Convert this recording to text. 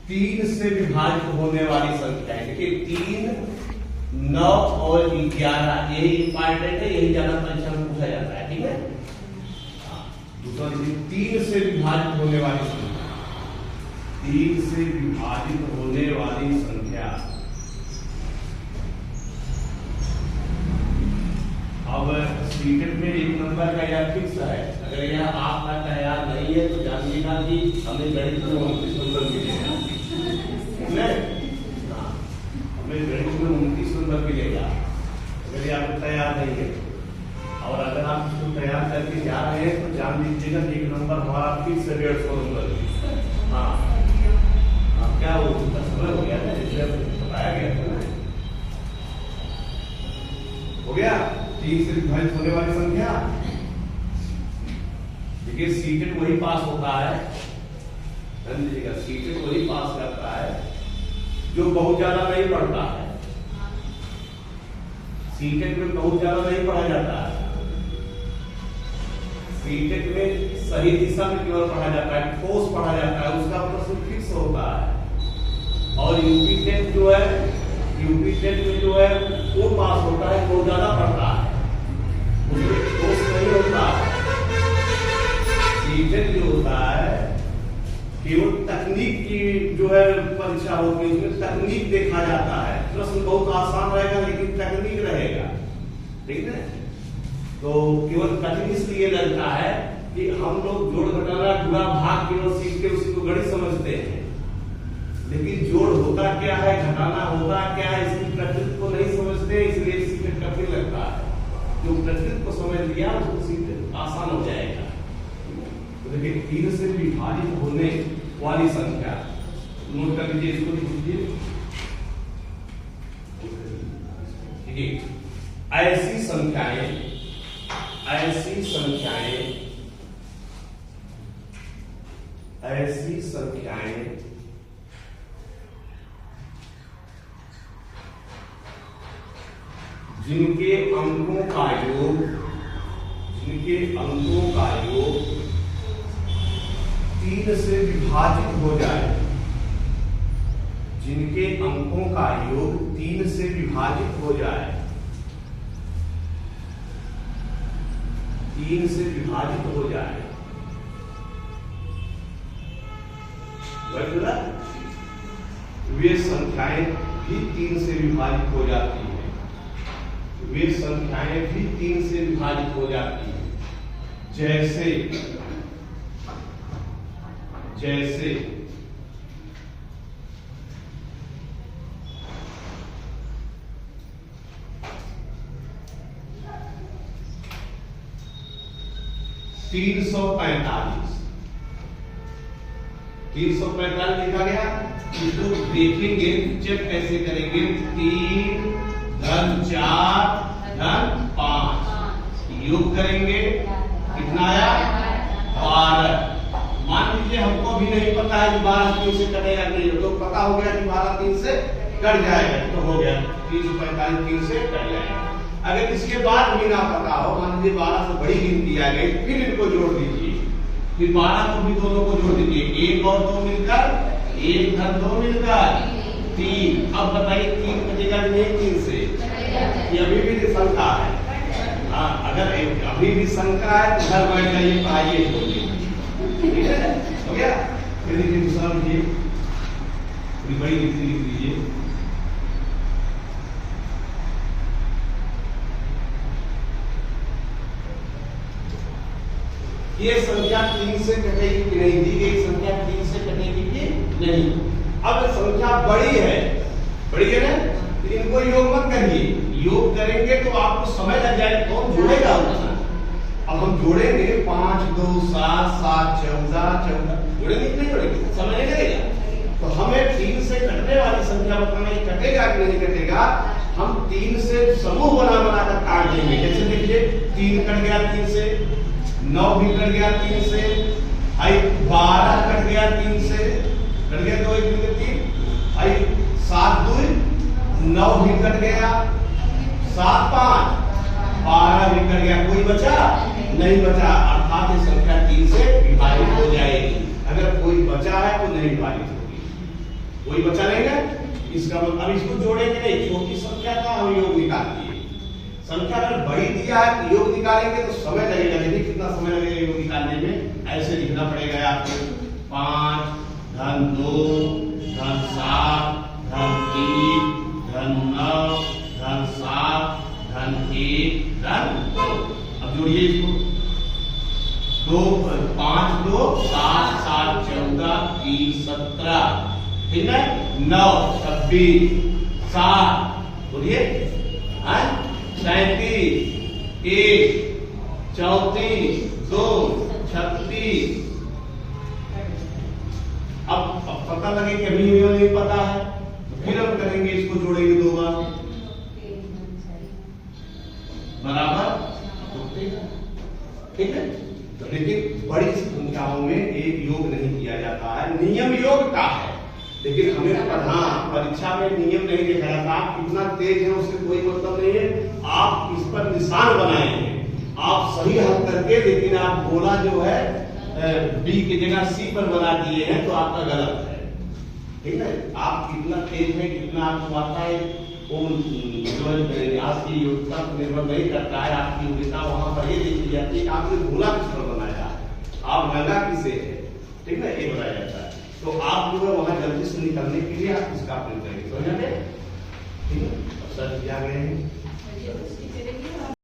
3 से विभाजित होने वाली संख्या है। देखिए 3, 9 और 11 यही इंपॉर्टेंट है, यही ज्यादा परीक्षा में पूछा जाता है। ठीक है, दूसरा देखिए 3 से विभाजित होने वाली संख्या, 3 से विभाजित होने वाली संख्या। अब सीटेट में 1 नंबर का यह फिक्स है, अगर यह आपका तैयार नहीं है तो जानिएगा कि हमें गणित में 29 नंबर मिलेगा। हमें गणित में 29 नंबर मिलेगा अगर ये आपको तैयार नहीं है। और अगर आप इसको तैयार करके जा रहे हैं तो जान लीजिएगा कि 1 नंबर हमारा फिक्स है 150 नंबर। हाँ, क्या वो समय हो गया था इसलिए बताया गया था ना। हो गया 3 से विभाजित होने वाली संख्या। देखिए सीटेट वही पास होता है, ध्यान दीजिएगा, सीटेट वही पास करता है जो बहुत ज्यादा नहीं पढ़ता है। सीटेट में बहुत ज्यादा नहीं पढ़ा जाता है, सीटेट में सही दिशा में केवल पढ़ा जाता है, ठोस पढ़ा जाता है, उसका प्रश्न फिक्स होता है। और यूपी टेट जो है, यूपी टेट में जो है वो पास होता है, बहुत ज्यादा पढ़ता है, उसमें ठोस नहीं होता। सीटेट जो होता है केवल तकनीक की जो है परीक्षा होती है, उसमें तकनीक देखा जाता है। प्रश्न बहुत आसान रहेगा लेकिन तकनीक रहेगा, ठीक है। तो केवल कठिन इसलिए लगता है कि हम लोग जोड़ घटाना गुणा भाग केवल सीख के उसी को गणित समझते हैं, लेकिन जोड़ होता क्या है, घटाना होता क्या है, इसकी प्रकृति को नहीं समझते, इसलिए सीखना कठिन लगता है। जो प्रकृति को समझ लिया उसको सीखना आसान हो जाएगा। तो देखिए 3 से विभाजित होने वाली संख्या, नोट कर लीजिए, इसको लिख लीजिए। ठीक है, ऐसी संख्याएं जिनके अंकों का योग 3 से विभाजित हो जाए, जिनके अंकों का योग 3 से विभाजित हो जाए, 3 से विभाजित हो जाए, वे संख्याएं भी 3 से विभाजित हो जाती हैं। वे संख्याएं भी 3 से विभाजित हो जाती हैं। जैसे 345 लिखा गया, इसको देखेंगे, चेक कैसे करेंगे। 3 धन 4 धन 5 योग करेंगे, कितना आया 12। मान लीजिए हमको भी नहीं पता है कि 12 3 से कटेगा नहीं, तो पता हो गया कि 12 3 से कट जाएगा, तो हो गया 345 3 से कट जाएगा। अगर इसके बाद भी ना पता हो, मान लीजिए 12 से बड़ी गिनती आ गई, फिर इनको जोड़ दीजिए, फिर 12 को भी दोनों को जोड़ दीजिए, 1 और 2 मिलकर 1 धन 2 मिलकर 3। अब बताइए 3 कटेगा नहीं 3 से, ये अभी भी शंका है। हाँ, अगर अभी भी शंका है तो घर बैठ जाइए, पढ़ाइए, ठीक है, हो गया। फिर देखिए दूसरा लीजिए, पूरी बड़ी गिनती लिख लीजिए। ये संख्या 3 से कटेगी कि नहीं, दी गई संख्या 3 से कटेगी कि नहीं। अब संख्या बड़ी है ना, तो इनको योग मत करिए, योग करेंगे तो आपको समय लग जाएगा, कौन जोड़ेगा उतना। अब हम जोड़ेंगे 5 2 7 7 14 जोड़ेंगे कि नहीं जोड़ेंगे, समय नहीं लगेगा। तो हमें 3 से कटने वाली संख्या बताना है, कटेगा कि नहीं कटेगा। हम 3 से समूह बना कर काट देंगे। जैसे देखिए 3 कट गया 3 से, 9 भी कट गया 3 से, 12 कट गया 3 से, कट गया 2 1 2 3, 7 2 9 भी कट गया, 7 5 12 भी कट गया, कोई बचा नहीं बचा, अर्थात ये संख्या 3 से विभाजित हो जाएगी। अगर कोई बचा है तो नहीं पालित होगी, कोई बचा नहीं है। इसका मतलब अब इसको जोड़ेंगे नहीं, छोटी संख्या का हम योग निकालिए। संख्या अगर बड़ी दिया है तो योग निकालेंगे तो समय लगेगा, देखिए कितना समय लगेगा योग निकालने में। ऐसे लिखना पड़ेगा आपको 5 धन 2 धन 7 धन 3 धन 9 धन 7 धन 1 धन 2। अब जोड़िए इसको, 5 2 7 7 14 3 17, ठीक है, 9 26 7, बोलिए 37 1 34 2 36। अब पता लगे कि अभी नहीं पता है तो फिर हम करेंगे, इसको जोड़ेंगे 2 बार बराबर, ठीक है। तो देखिए बड़ी संख्याओं में एक योग नहीं किया जाता है, नियम योग का है, लेकिन हमें परीक्षा में नियम नहीं देखा जाता। आप कितना तेज है उससे कोई मतलब नहीं है, आप इस पर निशान बनाए हैं, आप सही हल करके, लेकिन आप बोला जो है बी की जगह सी पर बना दिए हैं तो आपका गलत है, ठीक है। आप कितना तेज है, कितना आपको आता है, वो आज की योग्यता पर निर्भर नहीं करता है। आपकी योग्यता वहां पर ये देखी जाती है आपने बोला किस पर बनाया, आप लगा किसे है, ठीक है, ये बताया जाता है। तो आप जो है वहां जल्दी से निकलने के लिए आप इसका प्रयोग करेंगे, समझ गए, ठीक है। अब सर आ गए हैं।